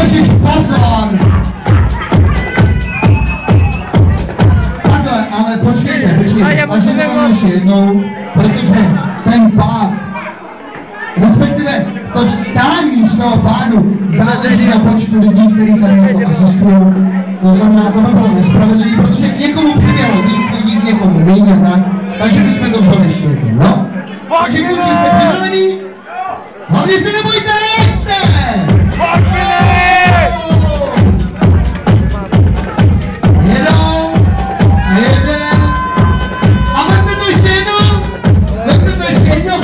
Ježiš, pozor! Takhle, ale počkejte, takže to mám ještě jednou, protože ten pád, respektive to vstání z toho pádu záleží na počtu lidí, kteří tady jako asistují. To znamená, to by bylo nespravedlivé, protože k někomu přiběhlo víc lidí, k někomu méně a tak, takže bychom to vzali ještě jednou, no? Takže kluci, jste připravení? Hlavně se nebojte, jeďte! Jedou, jede, a vemte to ještě jednou, vemte to ještě jednou.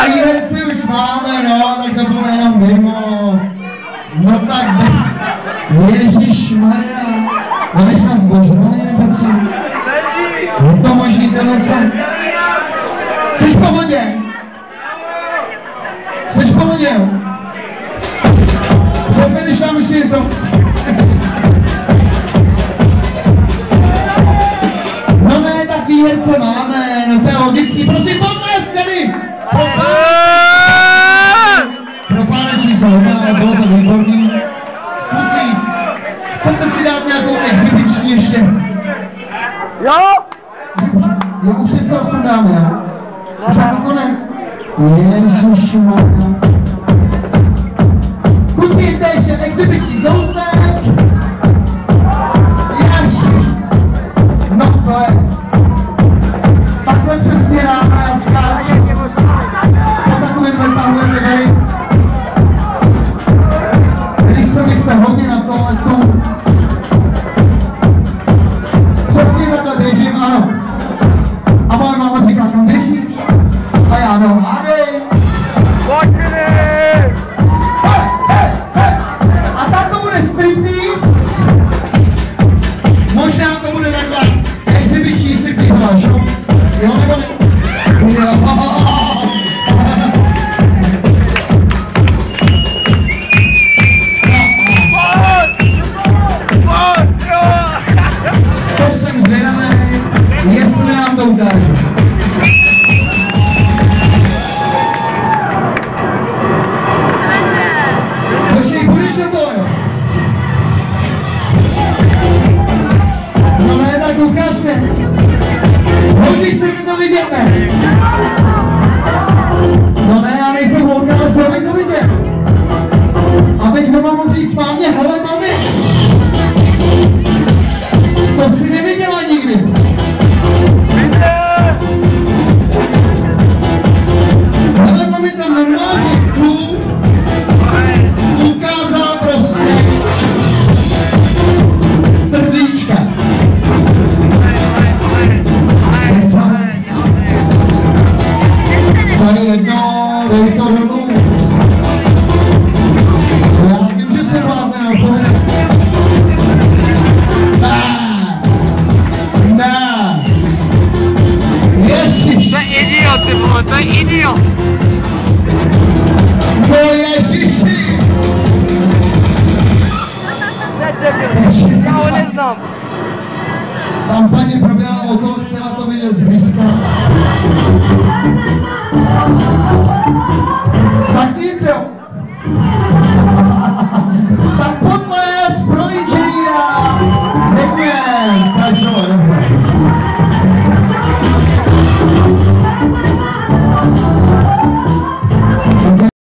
Výherci už máme, no, tak to bylo jenom mimo. No tak, ježišmarja, on je snad zbožný, nebo co? Je to možný tenhle co? Jsi v pohodě? Jsi v pohodě? Předvedeš nám ještě něco? No ne, tak výherce máme, no to je logický, prosím, potlesk tady! Pro pána číslo 1, ale bylo to výborný. Kluci, chcete si dát nějakou exibiční ještě? Jo? Jo, už 608 dáme, jo? Už jako konec? Ježišmarja. Pustíte ještě exibiční kousek. Ježiš. No to je. Takhle přesně ráme a skáče. Po takovým letahujeme tady. Když se mi se hodně na tohletu. Přesně takhle běžím, ano. A moje máma říká, kam běžíš? A já no, mladej. A tak to bude striptease. Možná to bude takhle exibiční striptease, máš, jo? Jo, nebo ne? Jo. To jsem zvědavý, jestli nám to ukážu. Počkej, budeš na to, jo? No ne, tak ukážte. Hodně chcete to vidět, ne? No ne, já nejsem holka, ale chtěl bych to vidět. A teď kdo mám moc říct správně, hele,